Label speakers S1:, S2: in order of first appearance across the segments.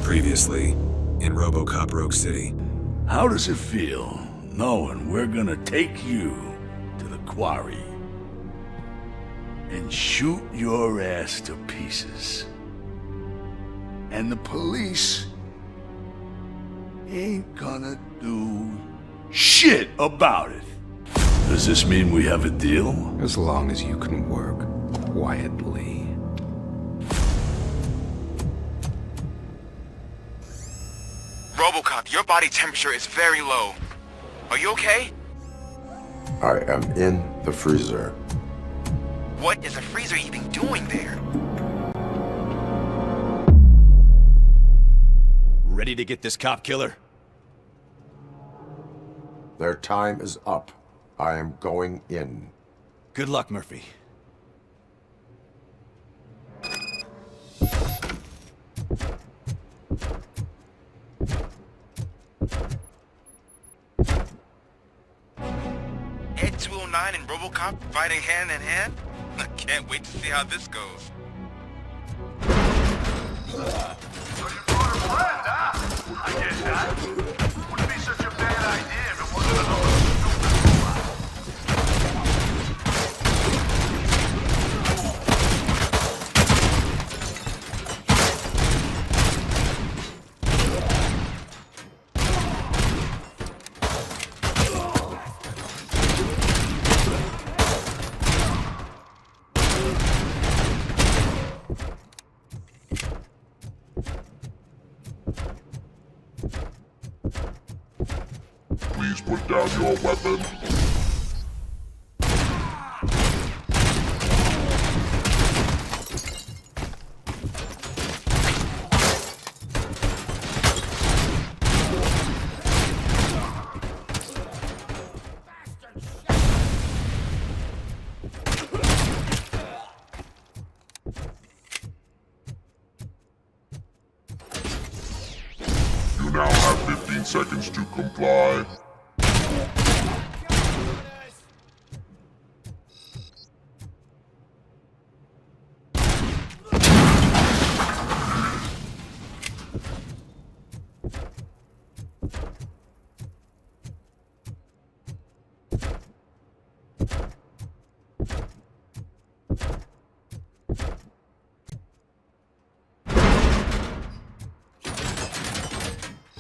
S1: Previously, in RoboCop Rogue City.
S2: How does it feel knowing we're gonna take you to the quarry and shoot your ass to pieces? And the police ain't gonna do shit about it. Does this mean we have a deal?
S3: As long as you can work quietly.
S4: RoboCop, your body temperature is very low. Are you okay?
S5: I am in the freezer.
S4: What is a freezer even doing there?
S6: Ready to get this cop killer?
S5: Their time is up. I am going in.
S6: Good luck, Murphy.
S4: Ed 209 and RoboCop fighting hand in hand? I can't wait to see how this goes.
S7: I get that. Wouldn't be such a bad idea if it wasn't another stupid plot.
S8: Please put down your weapon. You now have 15 seconds to comply.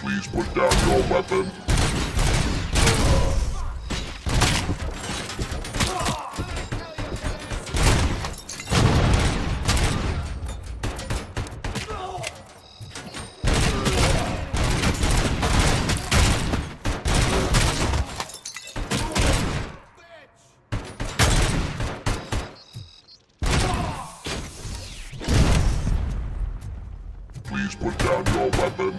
S8: Please put down your weapon. Please put down your weapon.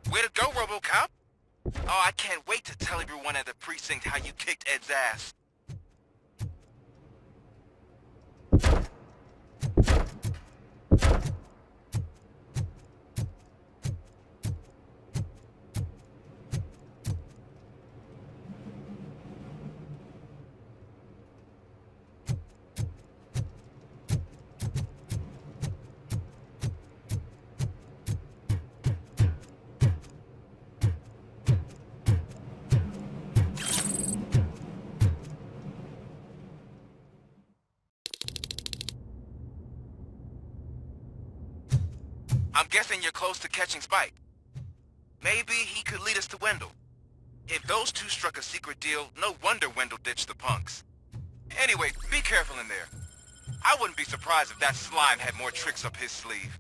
S4: Way to go, RoboCop! Oh, I can't wait to tell everyone at the precinct how you kicked Ed's ass. I'm guessing you're close to catching Spike. Maybe he could lead us to Wendell. If those two struck a secret deal, no wonder Wendell ditched the punks. Anyway, be careful in there. I wouldn't be surprised if that slime had more tricks up his sleeve.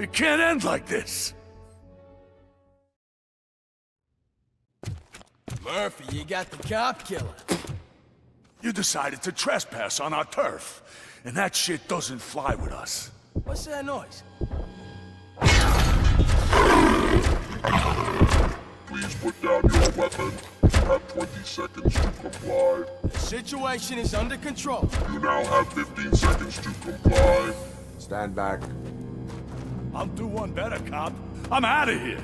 S2: It can't end like this.
S9: Murphy, you got the cop killer.
S2: You decided to trespass on our turf, and that shit doesn't fly with us.
S9: What's that noise?
S8: Please put down your weapon. You have 20 seconds to comply.
S9: The situation is under control.
S8: You now have 15 seconds to comply.
S5: Stand back.
S2: I'll do one better, cop. I'm out of here.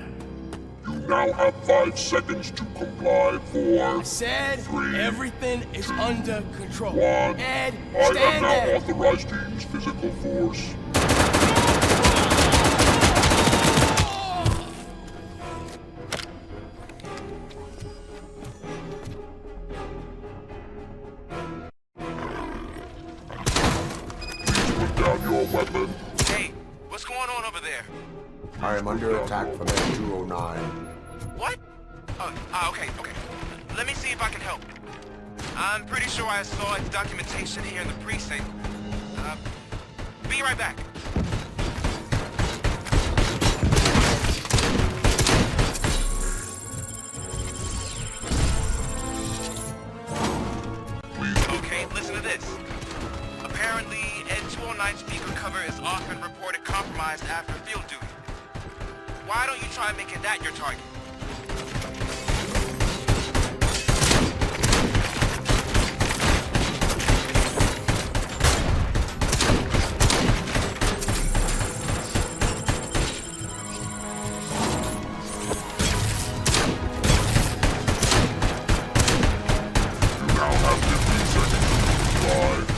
S8: You now have 5 seconds to comply. 4,
S9: I said
S8: 3,
S9: everything is under control.
S8: 1.
S9: Ed,
S8: I am
S9: stand
S8: now
S9: there.
S8: authorized to use physical force. Please put down your weapon.
S4: Hey, what's going on over there?
S5: I am under attack from N209.
S4: What? Oh, okay. Let me see if I can help. I'm pretty sure I saw its documentation here in the precinct. Be right back. Okay, listen to this. Apparently, N209's speaker cover is often reported compromised after field duty. Why don't you try making that your target?
S8: You now have 15 seconds to comply.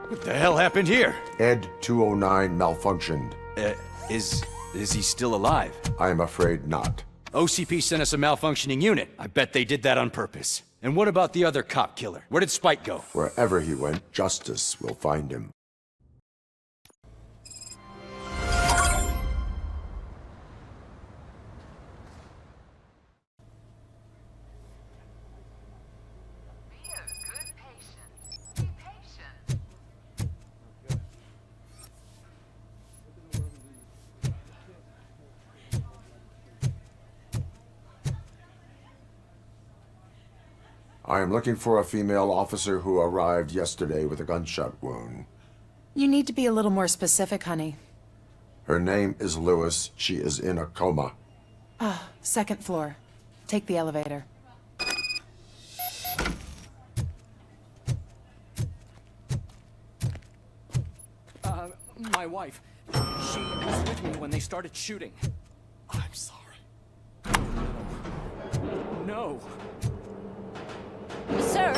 S6: What the hell happened here?
S5: Ed 209 malfunctioned.
S6: Is he still alive?
S5: I am afraid not.
S6: OCP sent us a malfunctioning unit. I bet they did that on purpose. And what about the other cop killer? Where did Spike go?
S5: Wherever he went, justice will find him. I am looking for a female officer who arrived yesterday with a gunshot wound.
S10: You need to be a little more specific, honey.
S5: Her name is Lewis. She is in a coma.
S10: Second floor. Take the elevator.
S11: My wife. She was with me when they started shooting. I'm sorry. No.
S12: Sir,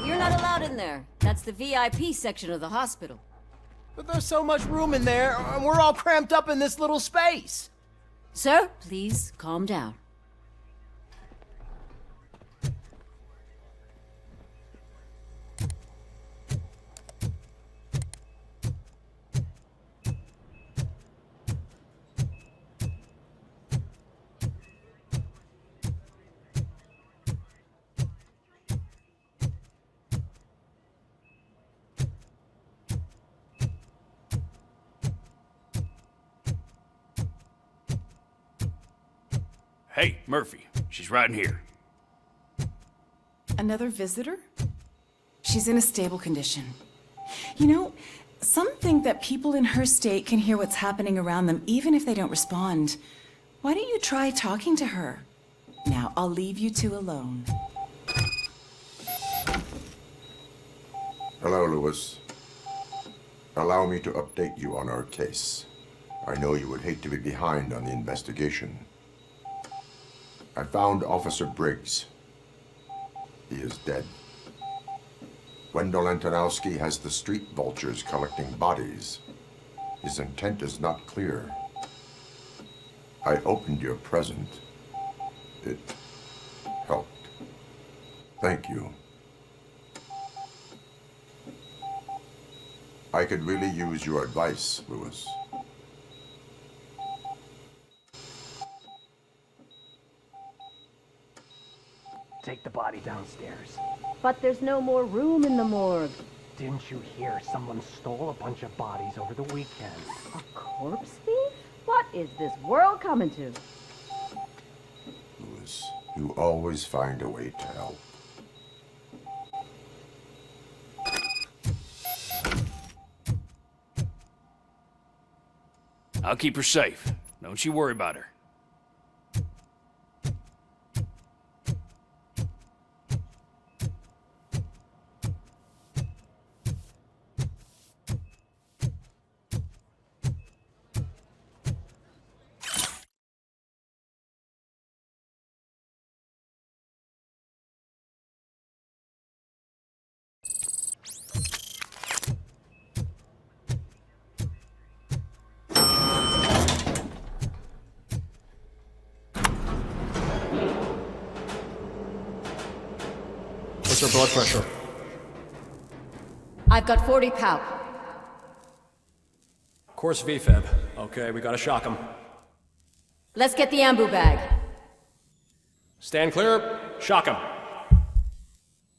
S12: you're not allowed in there. That's the VIP section of the hospital.
S9: But there's so much room in there, and we're all cramped up in this little space.
S12: Sir, please calm down.
S2: Hey, Murphy. She's right in here.
S10: Another visitor? She's in a stable condition. You know, some think that people in her state can hear what's happening around them even if they don't respond. Why don't you try talking to her? Now, I'll leave you two alone.
S5: Hello, Lewis. Allow me to update you on our case. I know you would hate to be behind on the investigation. I found Officer Briggs. He is dead. Wendell Antonowski has the Street Vultures collecting bodies. His intent is not clear. I opened your present. It helped. Thank you. I could really use your advice, Lewis.
S11: Take the body downstairs.
S12: But there's no more room in the morgue.
S11: Didn't you hear someone stole a bunch of bodies over the weekend?
S12: A corpse thief? What is this world coming to?
S5: Lewis, you always find a way to help.
S2: I'll keep her safe. Don't you worry about her.
S9: What's your blood pressure?
S12: I've got 40 pow.
S9: Course VFib. Okay, we gotta shock him.
S12: Let's get the ambu bag.
S9: Stand clear. Shock him.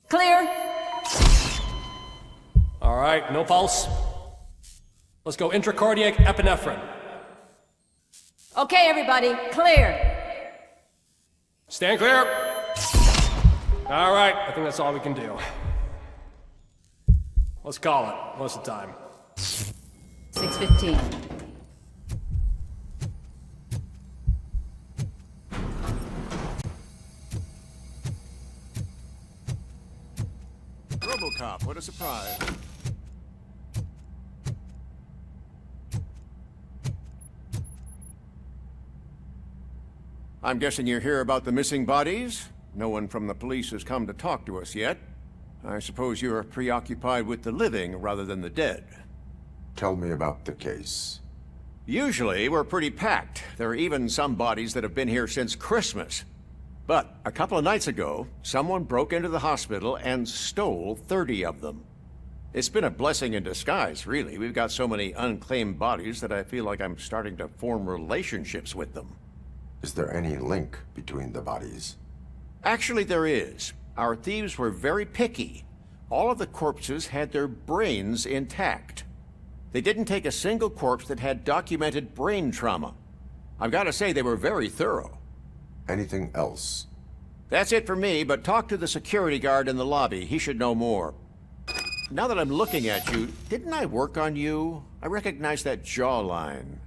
S12: Clear.
S9: All right, no pulse. Let's go intracardiac epinephrine.
S12: Okay, everybody, clear.
S9: Stand clear. All right, I think that's all we can do. Let's call it. What's the time?
S12: 6:15.
S6: RoboCop, what a surprise.
S13: I'm guessing you're here about the missing bodies? No one from the police has come to talk to us yet. I suppose you're preoccupied with the living rather than the dead.
S5: Tell me about the case.
S13: Usually, we're pretty packed. There are even some bodies that have been here since Christmas. But a couple of nights ago, someone broke into the hospital and stole 30 of them. It's been a blessing in disguise, really. We've got so many unclaimed bodies that I feel like I'm starting to form relationships with them.
S5: Is there any link between the bodies?
S13: Actually, there is. Our thieves were very picky. All of the corpses had their brains intact. They didn't take a single corpse that had documented brain trauma. I've got to say, they were very thorough.
S5: Anything else?
S13: That's it for me, but talk to the security guard in the lobby. He should know more. Now that I'm looking at you, didn't I work on you? I recognize that jawline.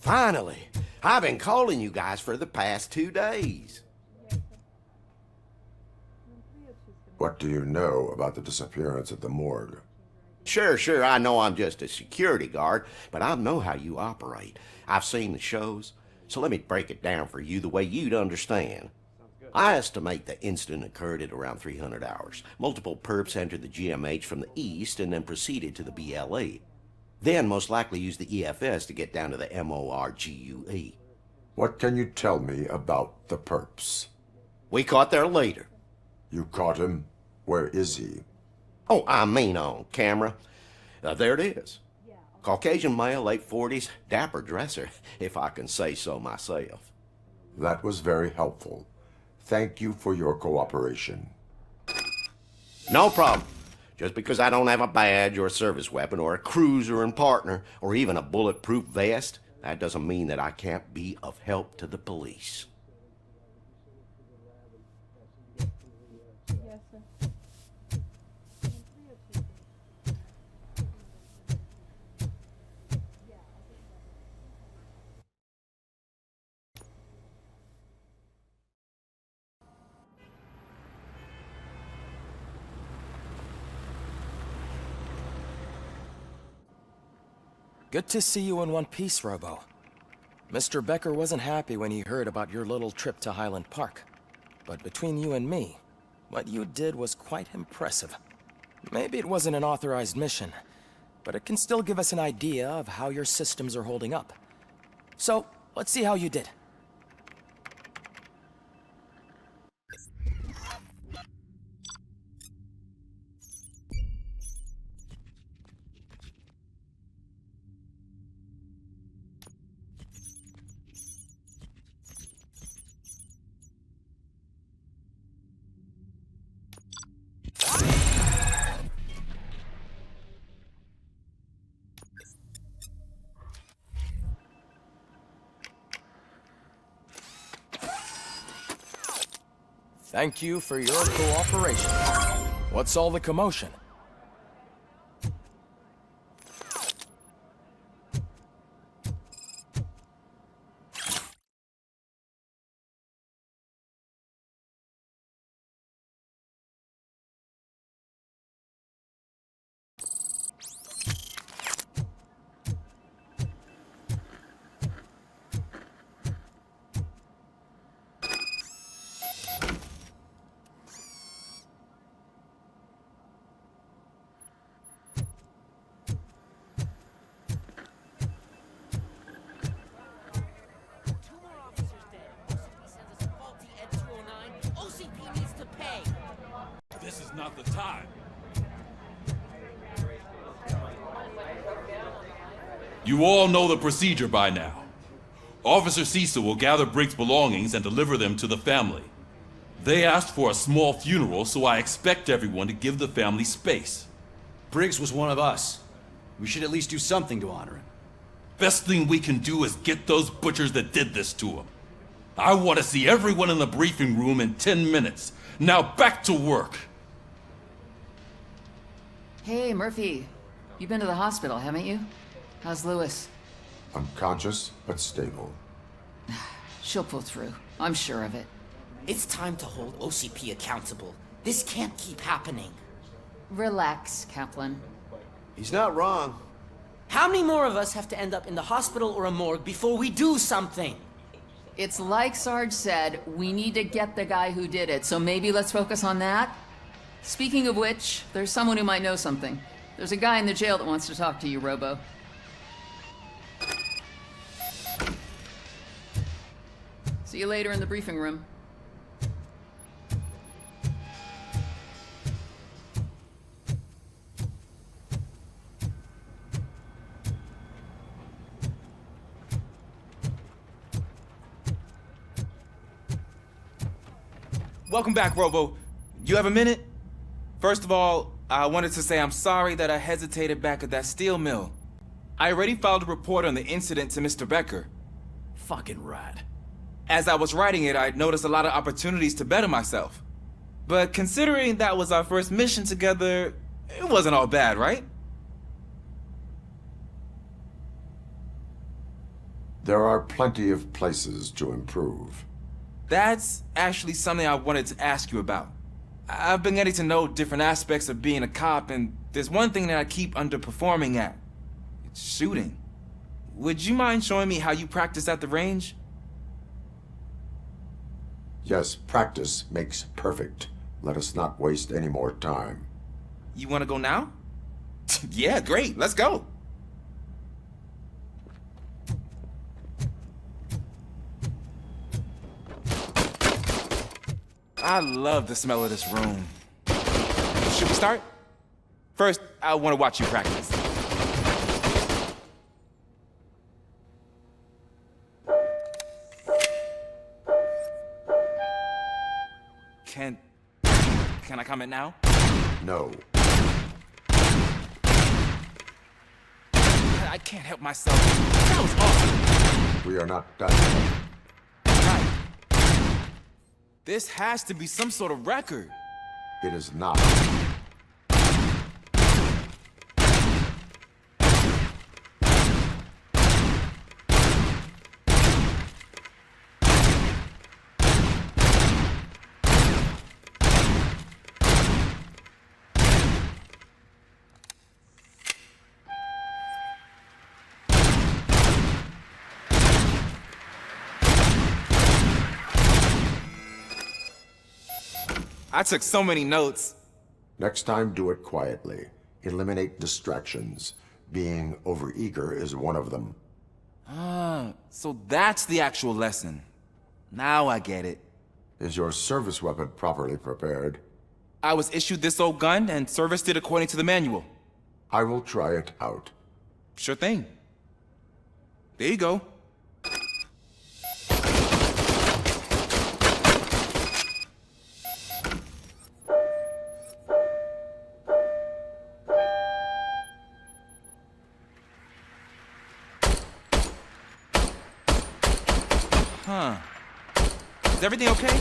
S14: Finally! I've been calling you guys for the past 2 days.
S5: What do you know about the disappearance at the morgue?
S14: Sure, I know I'm just a security guard, but I know how you operate. I've seen the shows, so let me break it down for you the way you'd understand. I estimate the incident occurred at around 300 hours. Multiple perps entered the GMH from the east and then proceeded to the BLE. Then most likely used the EFS to get down to the MORGUE.
S5: What can you tell me about the perps?
S14: We caught their leader.
S5: You caught him? Where is he?
S14: Oh, I mean on camera. There it is. Caucasian male, late 40s, dapper dresser, if I can say so myself.
S5: That was very helpful. Thank you for your cooperation.
S14: No problem. Just because I don't have a badge or a service weapon or a cruiser and partner or even a bulletproof vest, that doesn't mean that I can't be of help to the police.
S15: Good to see you in one piece, Robo. Mr. Becker wasn't happy when he heard about your little trip to Highland Park. But between you and me, what you did was quite impressive. Maybe it wasn't an authorized mission, but it can still give us an idea of how your systems are holding up. So, let's see how you did. Thank you for your cooperation. What's all the commotion?
S16: You all know the procedure by now. Officer Cecil will gather Briggs' belongings and deliver them to the family. They asked for a small funeral, so I expect everyone to give the family space.
S6: Briggs was one of us. We should at least do something to honor him.
S16: Best thing we can do is get those butchers that did this to him. I want to see everyone in the briefing room in 10 minutes. Now back to work.
S10: Hey, Murphy. You've been to the hospital, haven't you? How's Lewis?
S5: Unconscious, but stable.
S10: She'll pull through. I'm sure of it.
S17: It's time to hold OCP accountable. This can't keep happening.
S10: Relax, Kaplan.
S14: He's not wrong.
S17: How many more of us have to end up in the hospital or a morgue before we do something?
S10: It's like Sarge said, we need to get the guy who did it, so maybe let's focus on that? Speaking of which, there's someone who might know something. There's a guy in the jail that wants to talk to you, Robo. See you later in the briefing room.
S18: Welcome back, Robo. You have a minute? First of all, I wanted to say I'm sorry that I hesitated back at that steel mill. I already filed a report on the incident to Mr. Becker. Fucking rat. As I was writing it, I noticed a lot of opportunities to better myself. But considering that was our first mission together, it wasn't all bad, right?
S5: There are plenty of places to improve.
S18: That's actually something I wanted to ask you about. I've been getting to know different aspects of being a cop, and there's one thing that I keep underperforming at. It's shooting. Would you mind showing me how you practice at the range?
S5: Yes, practice makes perfect. Let us not waste any more time.
S18: You want to go now? Yeah, great. Let's go. I love the smell of this room. Should we start? First, I want to watch you practice. Can I comment now?
S5: No.
S18: I can't help myself. That was awesome.
S5: We are not done yet.
S18: Right. This has to be some sort of record.
S5: It is not.
S18: I took so many notes.
S5: Next time, do it quietly. Eliminate distractions. Being overeager is one of them.
S18: Ah, so that's the actual lesson. Now I get it.
S5: Is your service weapon properly prepared?
S18: I was issued this old gun and serviced it according to the manual.
S5: I will try it out.
S18: Sure thing. There you go. Huh. Is everything okay?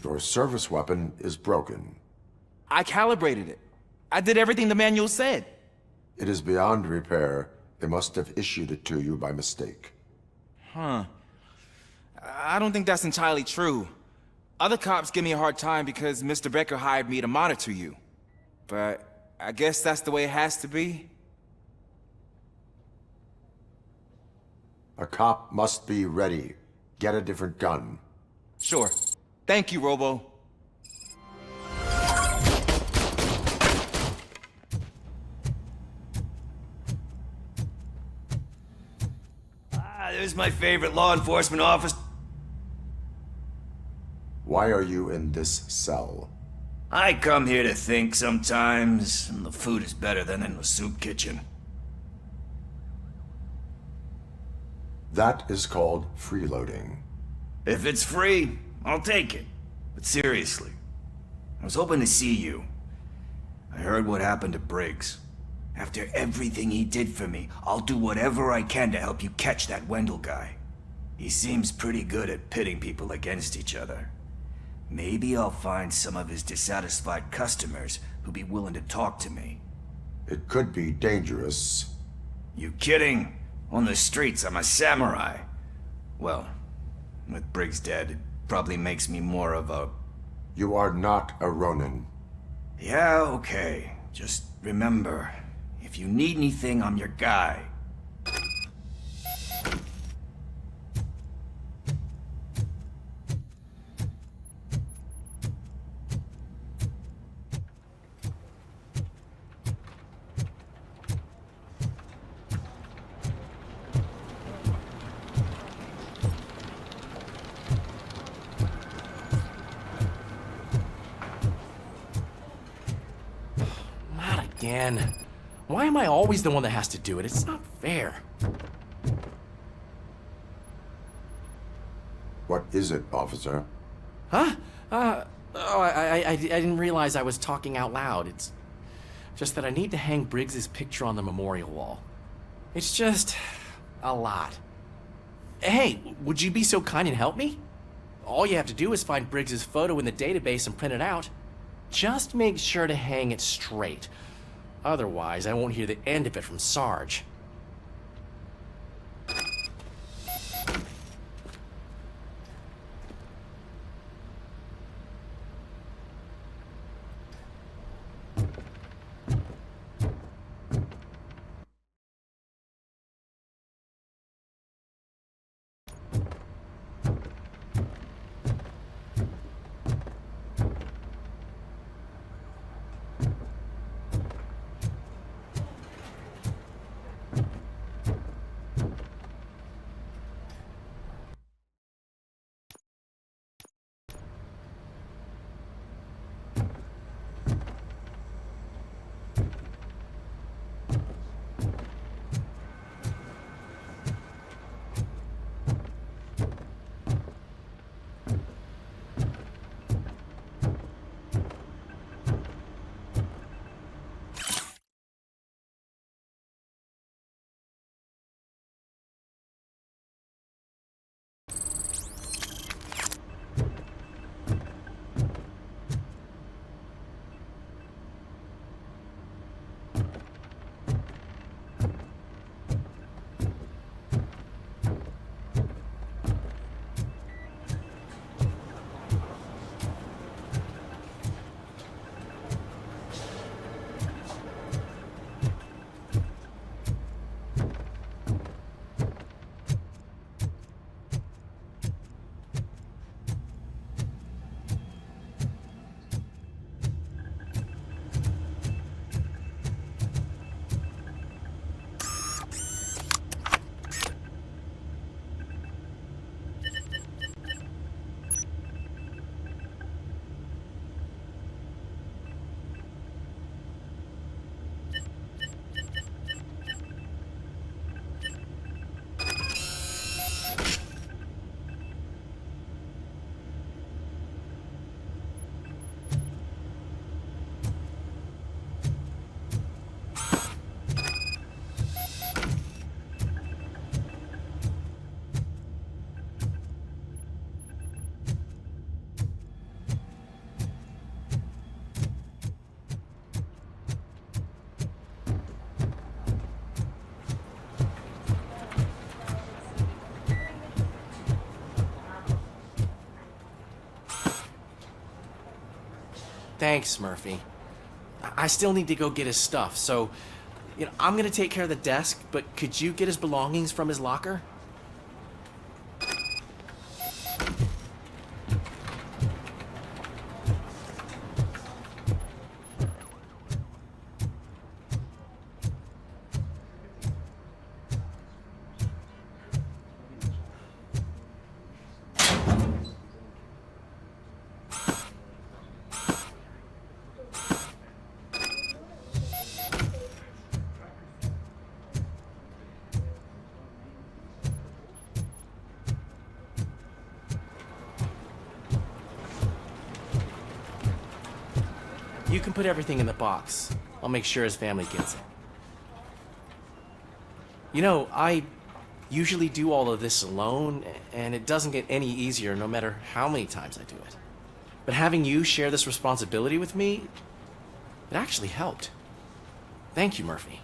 S5: Your service weapon is broken.
S18: I calibrated it. I did everything the manual said.
S5: It is beyond repair. They must have issued it to you by mistake.
S18: Huh. I don't think that's entirely true. Other cops give me a hard time because Mr. Becker hired me to monitor you. But I guess that's the way it has to be.
S5: A cop must be ready. Get a different gun.
S18: Sure. Thank you, Robo.
S19: There's my favorite law enforcement officer.
S5: Why are you in this cell?
S19: I come here to think sometimes, and the food is better than in the soup kitchen.
S5: That is called freeloading.
S19: If it's free, I'll take it. But seriously, I was hoping to see you. I heard what happened to Briggs. After everything he did for me, I'll do whatever I can to help you catch that Wendell guy. He seems pretty good at pitting people against each other. Maybe I'll find some of his dissatisfied customers who'd be willing to talk to me.
S5: It could be dangerous.
S19: You kidding? On the streets, I'm a samurai. Well, with Briggs dead, it probably makes me more of a...
S5: You are not a Ronin.
S19: Yeah, okay. Just remember, if you need anything, I'm your guy.
S20: Again. Why am I always the one that has to do it? It's not fair.
S5: What is it, officer?
S20: Huh? I didn't realize I was talking out loud. It's just that I need to hang Briggs's picture on the memorial wall. It's just a lot. Hey, would you be so kind and help me? All you have to do is find Briggs's photo in the database and print it out. Just make sure to hang it straight. Otherwise, I won't hear the end of it from Sarge. Thanks, Murphy. I still need to go get his stuff, so, I'm gonna take care of the desk, but could you get his belongings from his locker? You can put everything in the box. I'll make sure his family gets it. You know, I usually do all of this alone, and it doesn't get any easier no matter how many times I do it. But having you share this responsibility with me, it actually helped. Thank you, Murphy.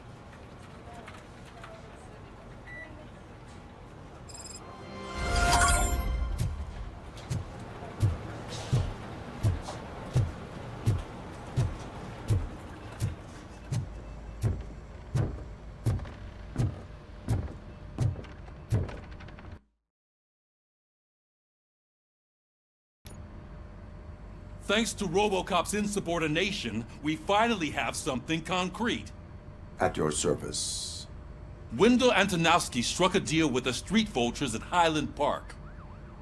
S16: Thanks to RoboCop's insubordination, we finally have something concrete.
S5: At your service.
S16: Wendell Antonowski struck a deal with the Street Vultures at Highland Park.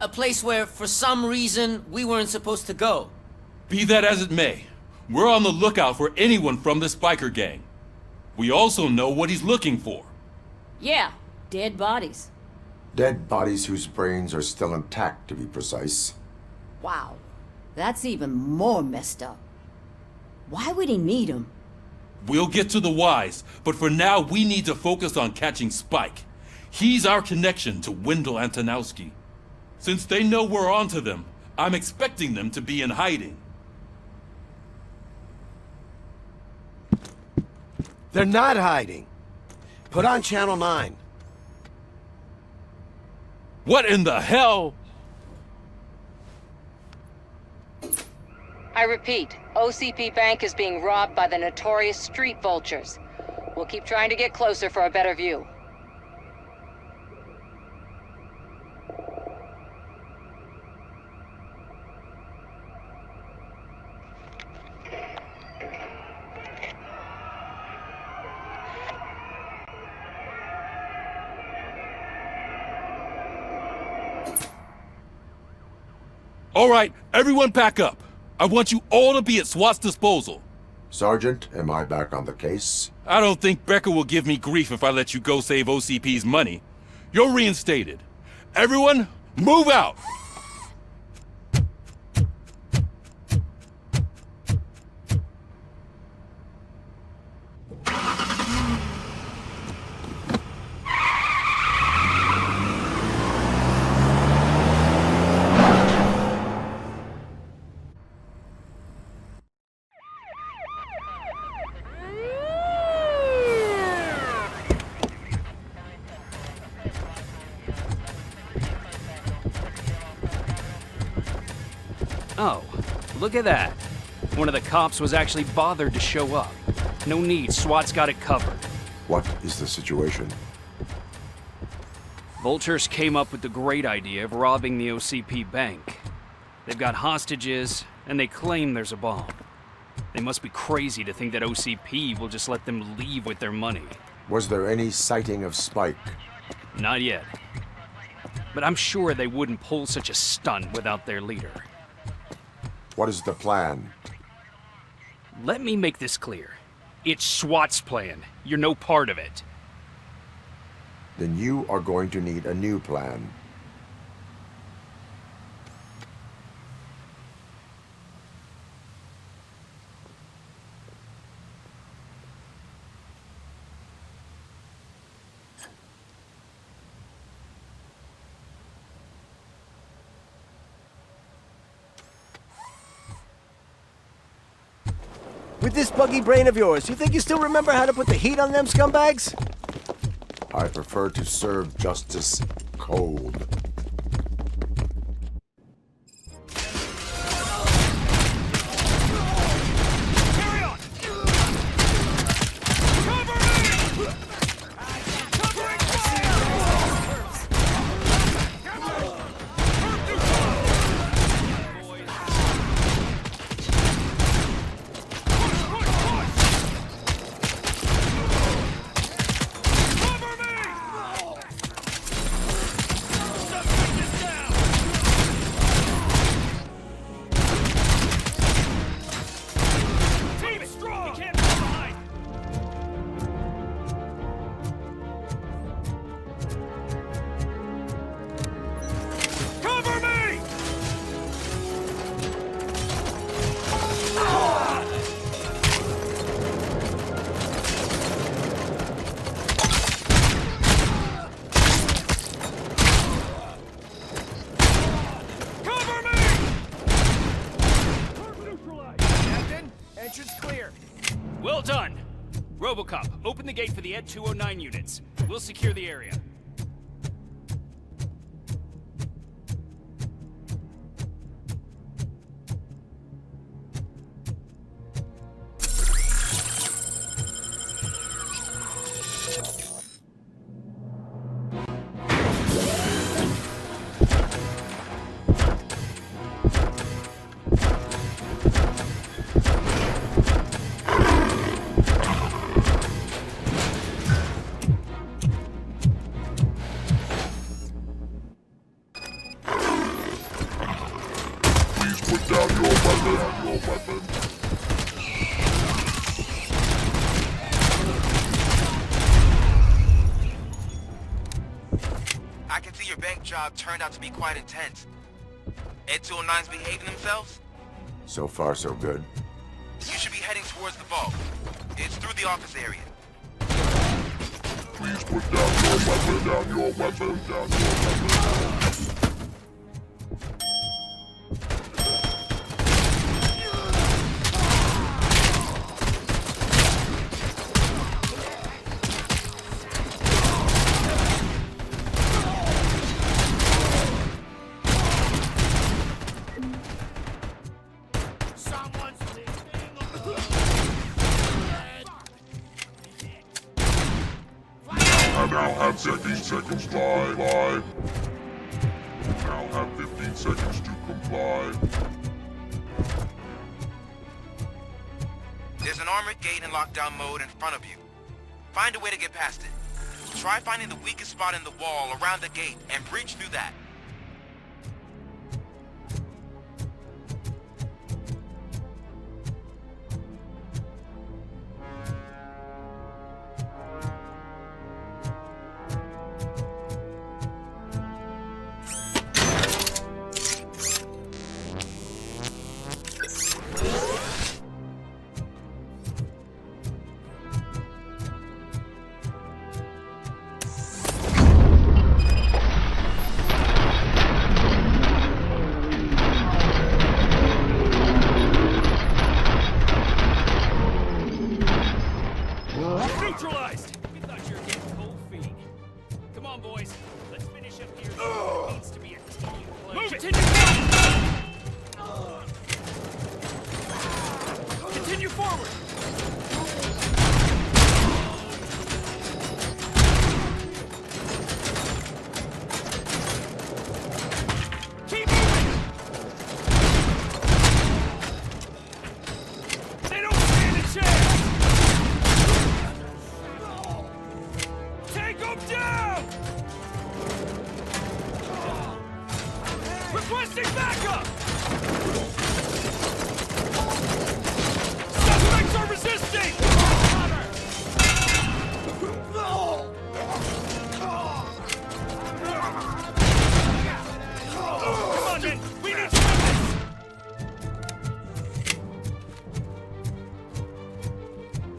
S17: A place where, for some reason, we weren't supposed to go.
S16: Be that as it may, we're on the lookout for anyone from this biker gang. We also know what he's looking for.
S12: Yeah, dead bodies.
S5: Dead bodies whose brains are still intact, to be precise.
S12: Wow, that's even more messed up. Why would he need them?
S16: We'll get to the whys, but for now we need to focus on catching Spike. He's our connection to Wendell Antonowski. Since they know we're onto them, I'm expecting them to be in hiding.
S14: They're not hiding. Put on Channel 9.
S16: What in the hell?
S21: I repeat, OCP Bank is being robbed by the notorious Street Vultures. We'll keep trying to get closer for a better view.
S16: All right, everyone pack up. I want you all to be at SWAT's disposal.
S5: Sergeant, am I back on the case?
S16: I don't think Becker will give me grief if I let you go save OCP's money. You're reinstated. Everyone, move out!
S22: Oh, look at that. One of the cops was actually bothered to show up. No need, SWAT's got it covered.
S5: What is the situation?
S22: Vultures came up with the great idea of robbing the OCP bank. They've got hostages, and they claim there's a bomb. They must be crazy to think that OCP will just let them leave with their money.
S5: Was there any sighting of Spike?
S22: Not yet. But I'm sure they wouldn't pull such a stunt without their leader.
S5: What is the plan?
S22: Let me make this clear. It's SWAT's plan. You're no part of it.
S5: Then you are going to need a new plan.
S23: With this buggy brain of yours, you think you still remember how to put the heat on them scumbags?
S5: I prefer to serve justice cold.
S23: Entrance clear.
S22: Well done. RoboCop, open the gate for the Ed 209 units. We'll secure the area.
S8: Put down your weapon.
S4: I can see your bank job turned out to be quite intense. Ed 209's behaving themselves?
S5: So far, so good.
S4: You should be heading towards the vault. It's through the office area.
S8: Please put down your weapon. I now have 15 seconds live. Now have 15 seconds to comply.
S4: There's an armored gate in lockdown mode in front of you. Find a way to get past it. Try finding the weakest spot in the wall around the gate and breach through that.
S22: Neutralized! We thought you were getting cold feet. Come on, boys. Let's finish up here. It needs to be a team play. Move it! Continue forward! Keep moving! They don't stand a chance! Take them down! Requesting backup! Suspects are resisting! Come on, men! We need to win this!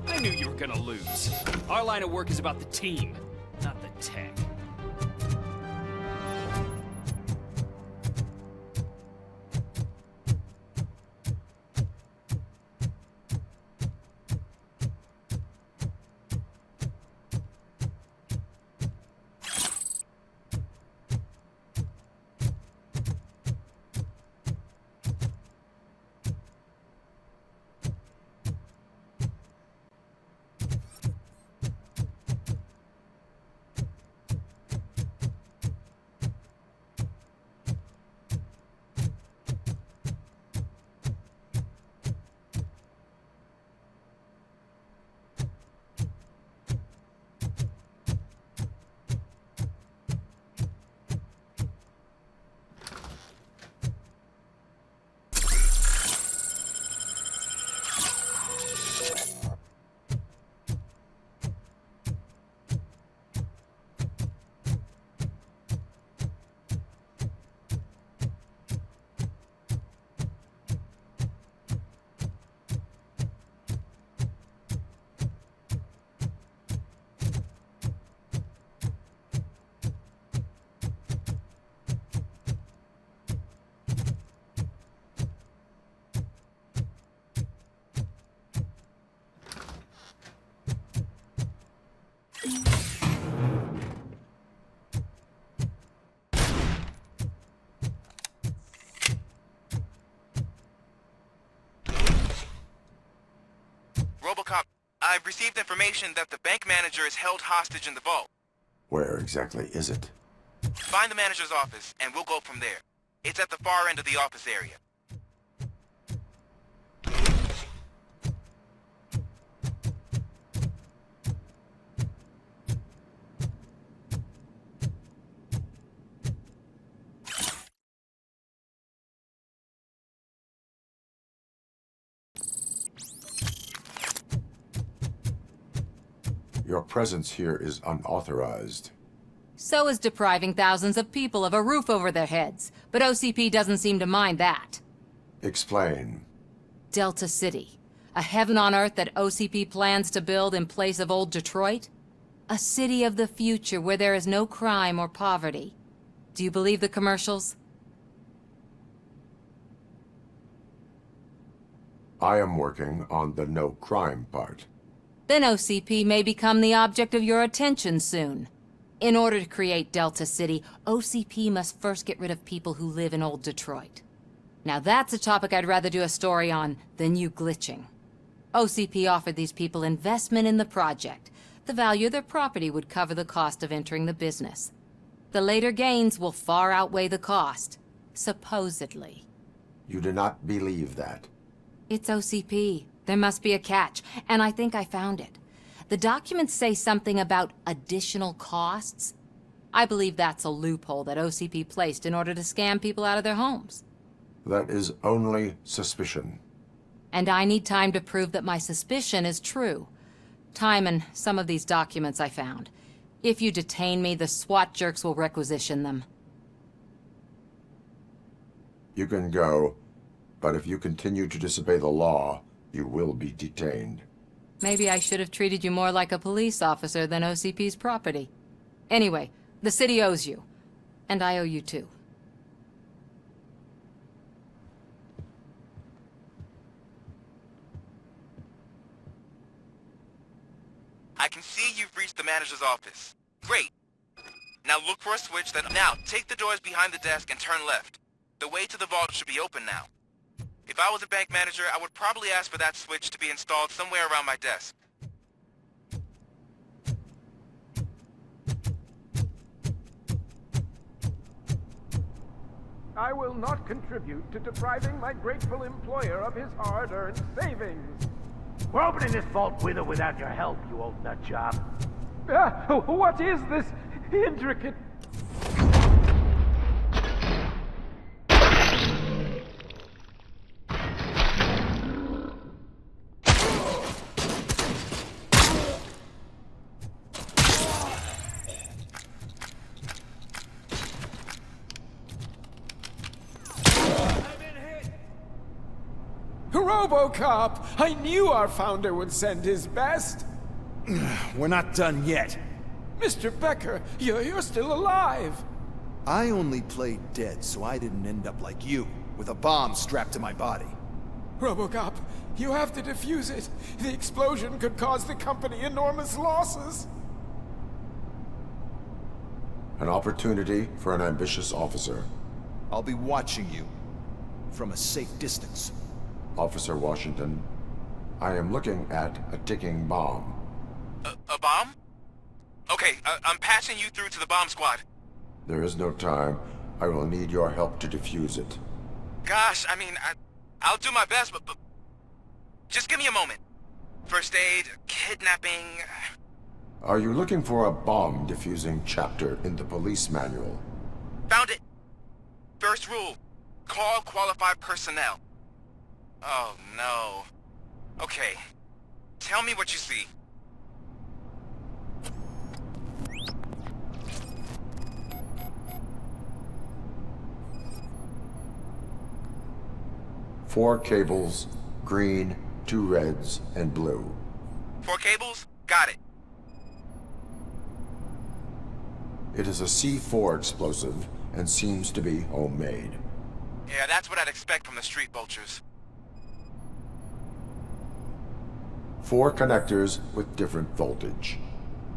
S22: I knew you were gonna lose. Our line of work is about the team, not the tech.
S4: I've received information that the bank manager is held hostage in the vault.
S5: Where exactly is it?
S4: Find the manager's office, and we'll go from there. It's at the far end of the office area.
S5: Your presence here is unauthorized.
S21: So is depriving thousands of people of a roof over their heads. But OCP doesn't seem to mind that.
S5: Explain.
S21: Delta City. A heaven on earth that OCP plans to build in place of old Detroit? A city of the future where there is no crime or poverty. Do you believe the commercials?
S5: I am working on the no crime part.
S21: Then OCP may become the object of your attention soon. In order to create Delta City, OCP must first get rid of people who live in old Detroit. Now that's a topic I'd rather do a story on than you glitching. OCP offered these people investment in the project. The value of their property would cover the cost of entering the business. The later gains will far outweigh the cost, supposedly.
S5: You do not believe that.
S21: It's OCP. There must be a catch, and I think I found it. The documents say something about additional costs. I believe that's a loophole that OCP placed in order to scam people out of their homes.
S5: That is only suspicion.
S21: And I need time to prove that my suspicion is true. Time and some of these documents I found. If you detain me, the SWAT jerks will requisition them.
S5: You can go, but if you continue to disobey the law, you will be detained.
S21: Maybe I should have treated you more like a police officer than OCP's property. Anyway, the city owes you. And I owe you too.
S4: I can see you've reached the manager's office. Great. Now look for a switch that... Now, take the doors behind the desk and turn left. The way to the vault should be open now. If I was a bank manager, I would probably ask for that switch to be installed somewhere around my desk.
S11: I will not contribute to depriving my grateful employer of his hard-earned savings.
S1: We're opening this vault with or without your help, you old nutjob.
S11: What is this intricate...
S3: RoboCop! I knew our founder would send his best!
S2: We're not done yet.
S3: Mr. Becker, you're still alive!
S2: I only played dead so I didn't end up like you, with a bomb strapped to my body.
S3: RoboCop, you have to defuse it. The explosion could cause the company enormous losses.
S5: An opportunity for an ambitious officer.
S2: I'll be watching you, from a safe distance.
S5: Officer Washington, I am looking at a ticking bomb.
S4: A bomb? Okay, I'm passing you through to the bomb squad.
S5: There is no time. I will need your help to defuse it.
S4: Gosh, I mean, I'll do my best, but just give me a moment. First aid, kidnapping...
S5: Are you looking for a bomb defusing chapter in the police manual?
S4: Found it! First rule, call qualified personnel. Oh, no. Okay. Tell me what you see.
S5: Four cables, green, 2 reds, and blue.
S4: 4 cables? Got it.
S5: It is a C4 explosive and seems to be homemade.
S4: Yeah, that's what I'd expect from the Street Vultures.
S5: 4 connectors with different voltage.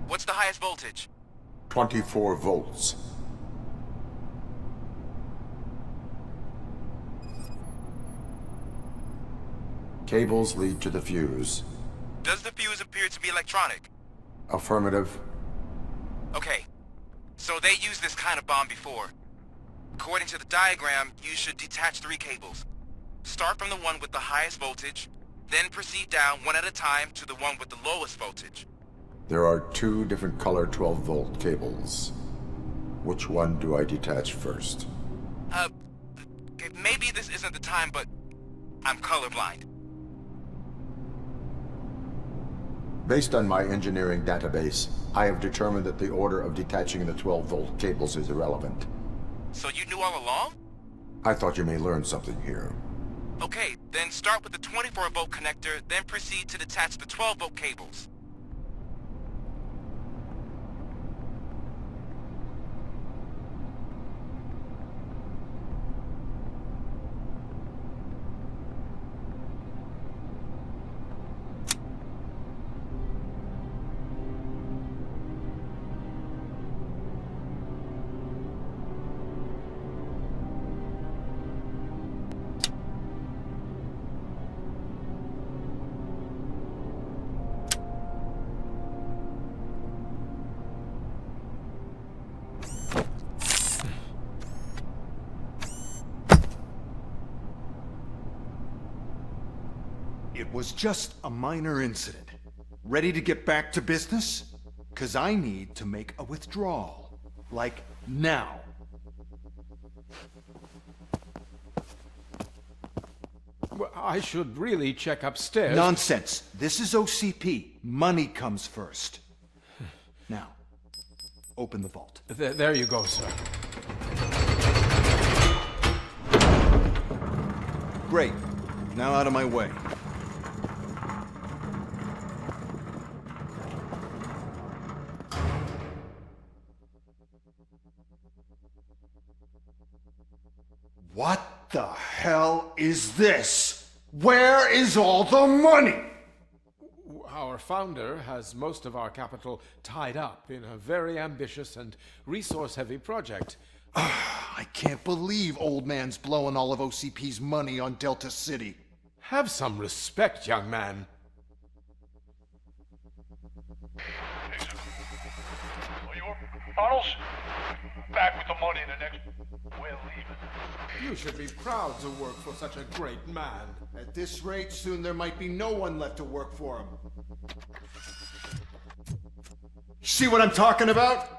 S4: What's the highest voltage?
S5: 24 volts. Cables lead to the fuse.
S4: Does the fuse appear to be electronic?
S5: Affirmative.
S4: Okay, so they used this kind of bomb before. According to the diagram, you should detach 3 cables. Start from the one with the highest voltage, then proceed down one at a time to the one with the lowest voltage.
S5: There are 2 different color 12-volt cables. Which one do I detach first?
S4: Maybe this isn't the time, but I'm colorblind.
S5: Based on my engineering database, I have determined that the order of detaching the 12-volt cables is irrelevant.
S4: So you knew all along?
S5: I thought you may learn something here.
S4: Okay, then start with the 24-volt connector, then proceed to detach the 12-volt cables.
S7: It was just a minor incident. Ready to get back to business? 'Cause I need to make a withdrawal. Like, now.
S11: Well, I should really check upstairs.
S7: Nonsense. This is OCP. Money comes first. Now, open the vault.
S11: There you go, sir.
S7: Great. Now out of my way. What the hell is this? Where is all the money?
S11: Our founder has most of our capital tied up in a very ambitious and resource-heavy project.
S7: I can't believe old man's blowing all of OCP's money on Delta City.
S11: Have some respect, young man.
S1: Bottles? Back with the money in the next... We're leaving.
S11: You should be proud to work for such a great man.
S7: At this rate, soon there might be no one left to work for him. See what I'm talking about?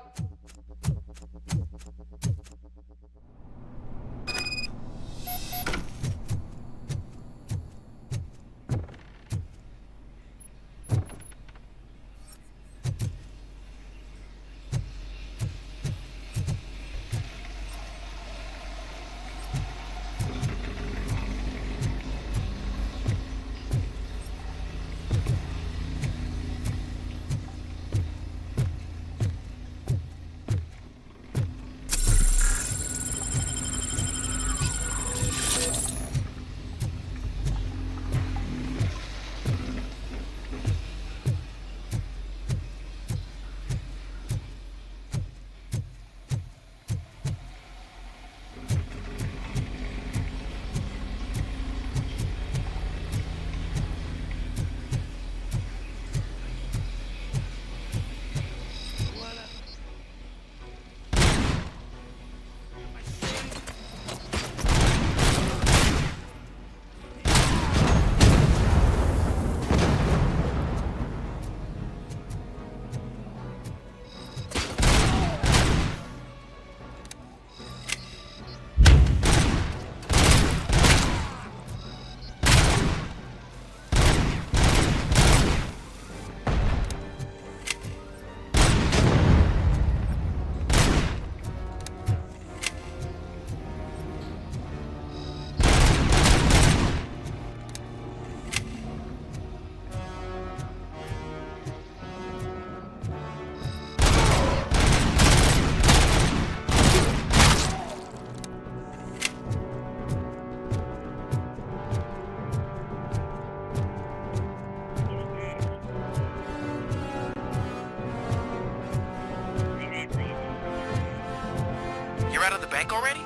S4: You're out of the bank already?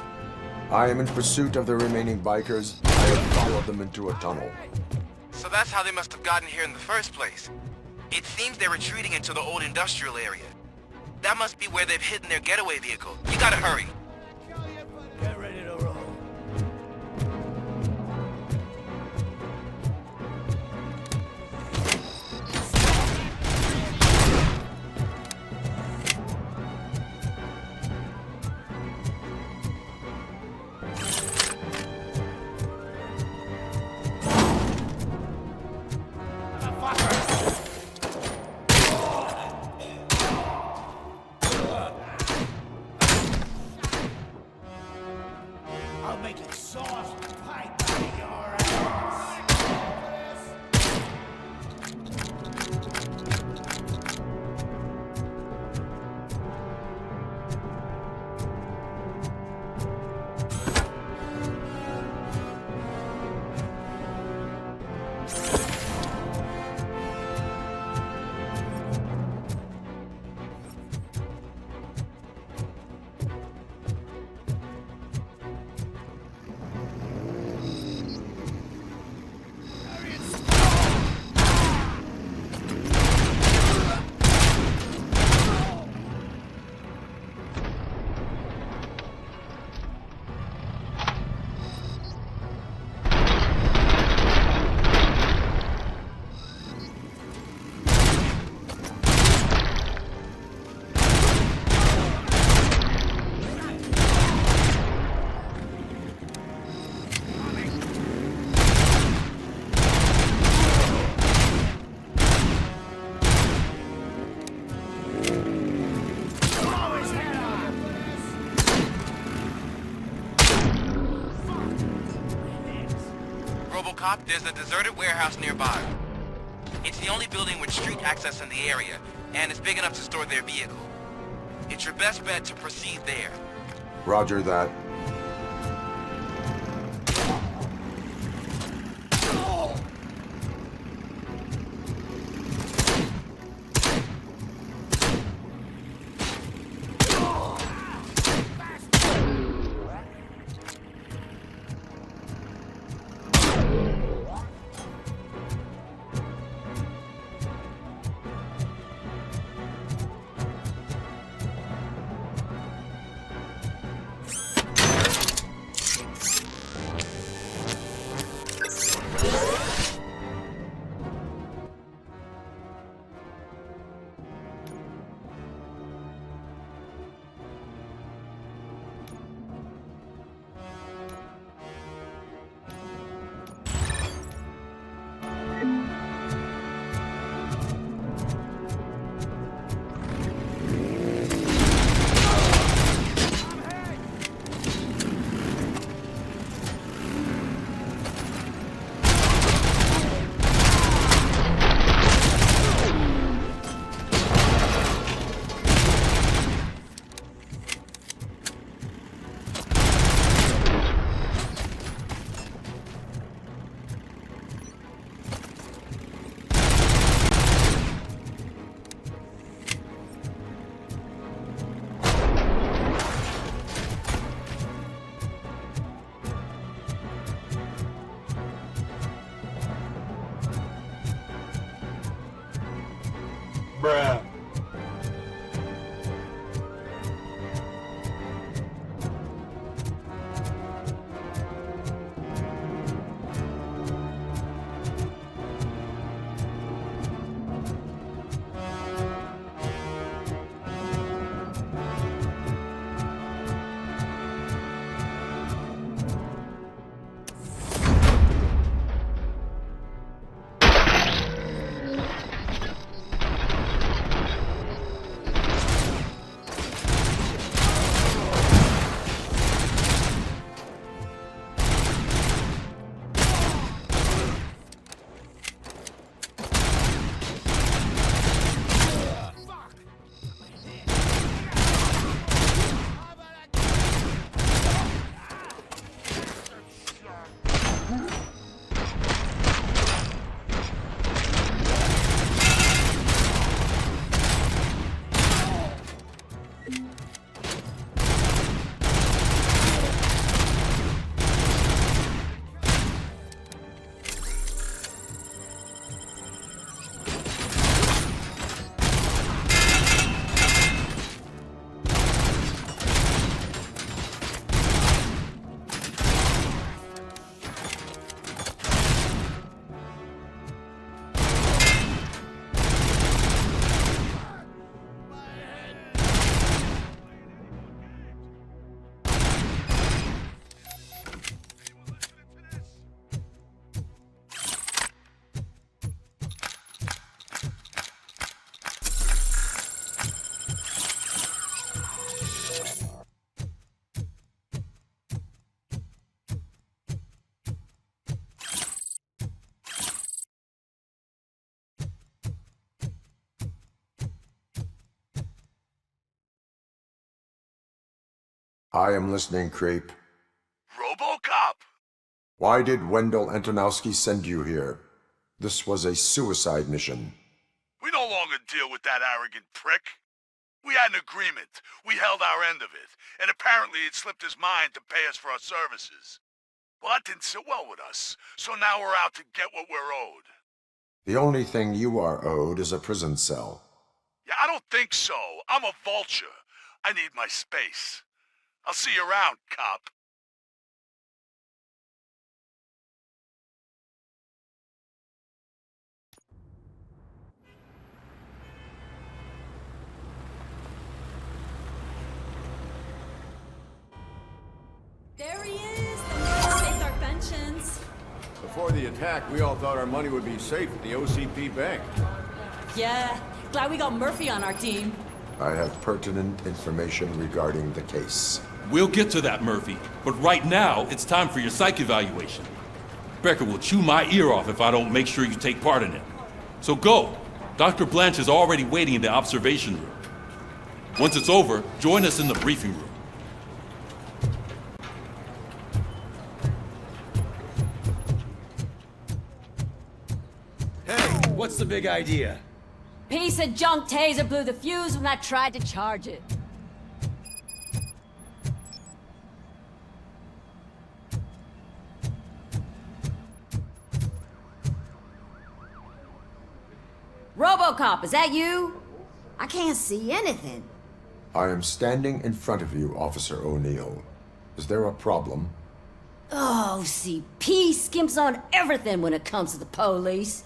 S5: I am in pursuit of the remaining bikers. I have followed them into a tunnel.
S4: So that's how they must have gotten here in the first place. It seems they're retreating into the old industrial area. That must be where they've hidden their getaway vehicle. You gotta hurry.
S23: Get ready to roll. I'll make it sauce pipe out of your ass.
S4: RoboCop, there's a deserted warehouse nearby. It's the only building with street access in the area, and it's big enough to store their vehicle. It's your best bet to proceed there.
S5: Roger that.
S2: Bruh.
S5: I am listening, Creep.
S2: RoboCop!
S5: Why did Wendell Antonowski send you here? This was a suicide mission.
S2: We no longer deal with that arrogant prick. We had an agreement. We held our end of it, and apparently it slipped his mind to pay us for our services. Well, that didn't sit well with us, so now we're out to get what we're owed.
S5: The only thing you are owed is a prison cell.
S2: Yeah, I don't think so. I'm a vulture. I need my space. I'll see you around, cop.
S9: There he is! The man who saved our pensions.
S13: Before the attack, we all thought our money would be safe at the OCP bank.
S9: Yeah, glad we got Murphy on our team.
S5: I have pertinent information regarding the case.
S16: We'll get to that, Murphy. But right now, it's time for your psych evaluation. Becker will chew my ear off if I don't make sure you take part in it. So go. Dr. Blanche is already waiting in the observation room. Once it's over, join us in the briefing room.
S6: What's the big idea?
S12: Piece of junk taser blew the fuse when I tried to charge it. RoboCop, is that you? I can't see anything.
S5: I am standing in front of you, Officer O'Neill. Is there a problem?
S12: Oh, CP skimps on everything when it comes to the police.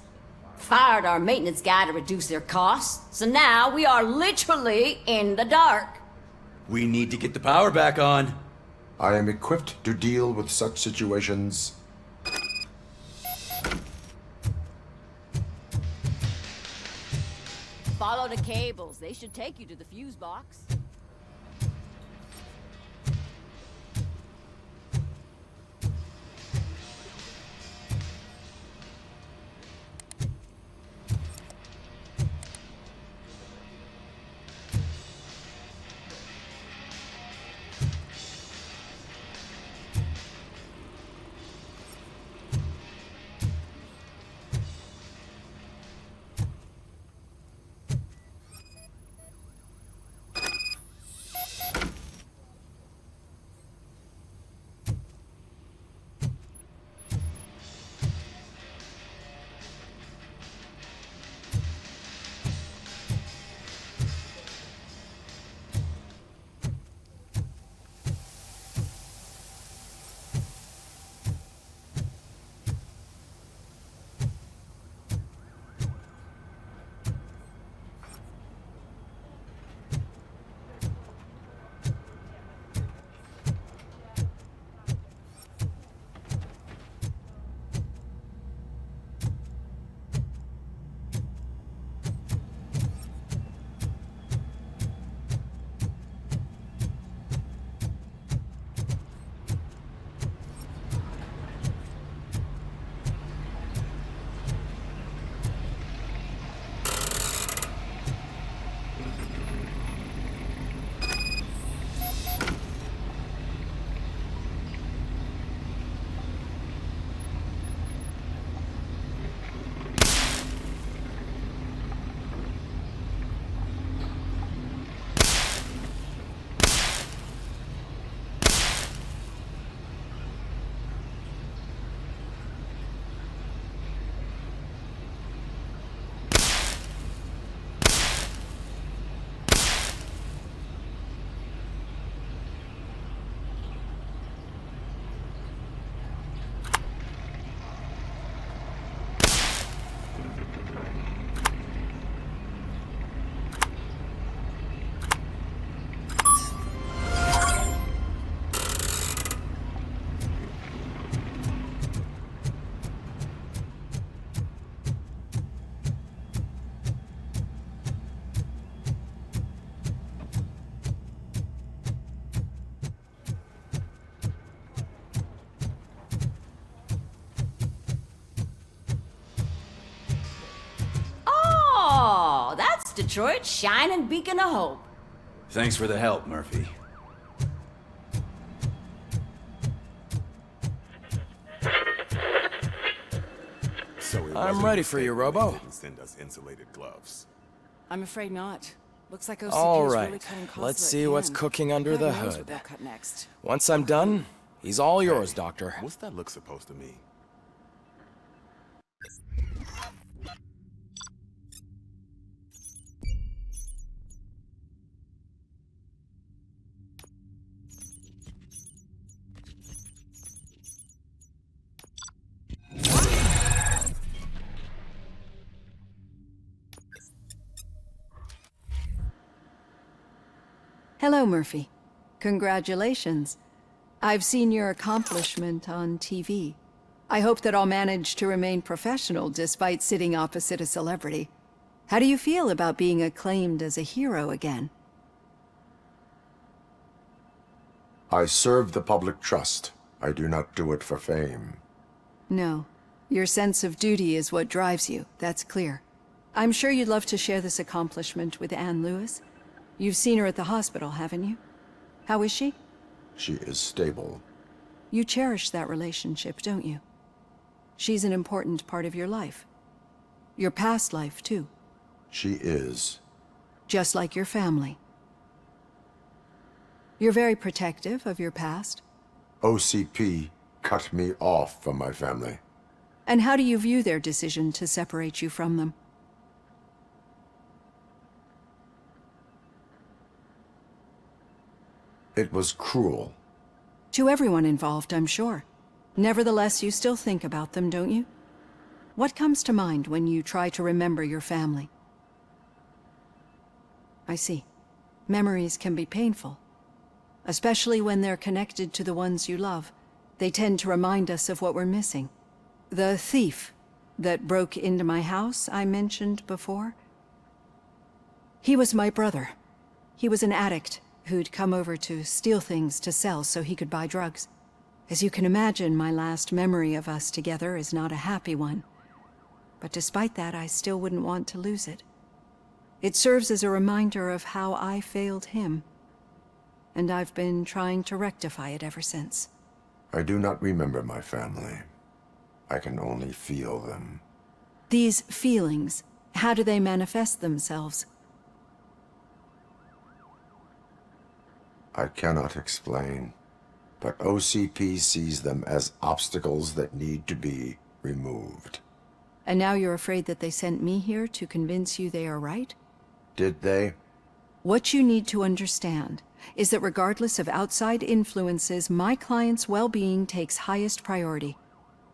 S12: Fired our maintenance guy to reduce their costs, so now we are literally in the dark.
S6: We need to get the power back on.
S5: I am equipped to deal with such situations.
S12: Follow the cables. They should take you to the fuse box. Detroit's shining beacon of hope.
S6: Thanks for the help, Murphy.
S10: I'm ready for you, Robo.
S15: Didn't send us insulated gloves.
S18: I'm afraid not. Looks like OCP
S10: All
S18: is
S10: right,
S18: really cutting costs
S10: let's
S18: where it
S10: see what's
S18: can.
S10: cooking under the
S18: Who knows
S10: hood.
S18: what they'll cut next.
S10: Once I'm done, he's all yours, Doctor.
S15: What's that look supposed to mean?
S24: Hello, Murphy. Congratulations. I've seen your accomplishment on TV. I hope that I'll manage to remain professional despite sitting opposite a celebrity. How do you feel about being acclaimed as a hero again?
S5: I serve the public trust. I do not do it for fame.
S24: No. Your sense of duty is what drives you, that's clear. I'm sure you'd love to share this accomplishment with Anne Lewis. You've seen her at the hospital, haven't you? How is she?
S5: She is stable.
S24: You cherish that relationship, don't you? She's an important part of your life. Your past life, too.
S5: She is.
S24: Just like your family. You're very protective of your past.
S5: OCP cut me off from my family.
S24: And how do you view their decision to separate you from them?
S5: It was cruel.
S24: To everyone involved, I'm sure. Nevertheless, you still think about them, don't you? What comes to mind when you try to remember your family? I see. Memories can be painful. Especially when they're connected to the ones you love. They tend to remind us of what we're missing. The thief that broke into my house I mentioned before? He was my brother. He was an addict who'd come over to steal things to sell so he could buy drugs. As you can imagine, my last memory of us together is not a happy one. But despite that, I still wouldn't want to lose it. It serves as a reminder of how I failed him. And I've been trying to rectify it ever since.
S5: I do not remember my family. I can only feel them.
S24: These feelings, how do they manifest themselves?
S5: I cannot explain, but OCP sees them as obstacles that need to be removed.
S24: And now you're afraid that they sent me here to convince you they are right?
S5: Did they?
S24: What you need to understand is that regardless of outside influences, my client's well-being takes highest priority.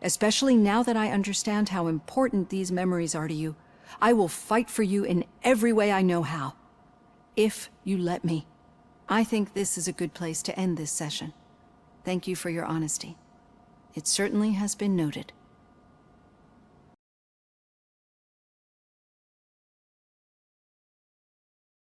S24: Especially now that I understand how important these memories are to you. I will fight for you in every way I know how. If you let me. I think this is a good place to end this session. Thank you for your honesty. It certainly has been noted.